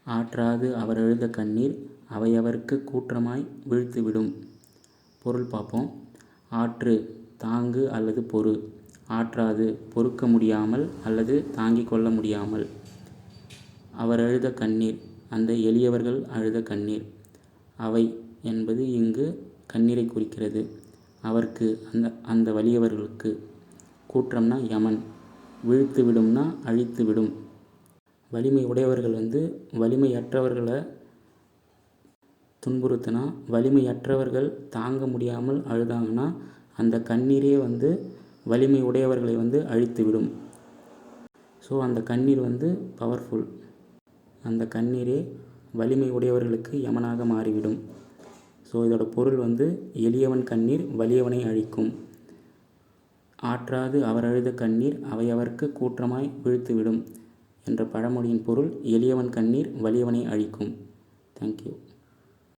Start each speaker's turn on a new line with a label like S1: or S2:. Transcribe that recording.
S1: ஆற்றாது அவர் அழுத கண்ணீர் அவையவர்க்கு கூற்றமாய் வீழ்த்துவிடும். பொருள் பார்ப்போம். ஆற்று தாங்கு அல்லது பொறு. ஆற்றாது பொறுக்க முடியாமல் அல்லது தாங்கிக் கொள்ள முடியாமல். அவர் அழுத கண்ணீர் அந்த எளியவர்கள் அழுத கண்ணீர். அவை என்பது இங்கு கண்ணீரை குறிக்கிறது. அவர்க்கு அந்த வலியவர்களுக்கு. கூற்றம்னா யமன். வீழ்த்து விடும்னா அழித்து விடும். வலிமை உடையவர்கள் வலிமையற்றவர்களை துன்புறுத்தினா, வலிமையற்றவர்கள் தாங்க முடியாமல் அழுதாங்கன்னா அந்த கண்ணீரே வலிமை உடையவர்களை அழித்து விடும். ஸோ அந்த கண்ணீர் பவர்ஃபுல். அந்த கண்ணீரே வலிமை உடையவர்களுக்கு யமனாக மாறிவிடும். ஸோ இதோட பொருள் எளியவன் கண்ணீர் வலியவனை அழிக்கும். ஆற்றாது அவர் அழுத கண்ணீர் அவையவர்க்கு கூற்றமாய் வீழ்த்துவிடும் என்ற பழமொழியின் பொருள் எளியவன் கண்ணீர் வலியவனை அழிக்கும். தேங்க்யூ.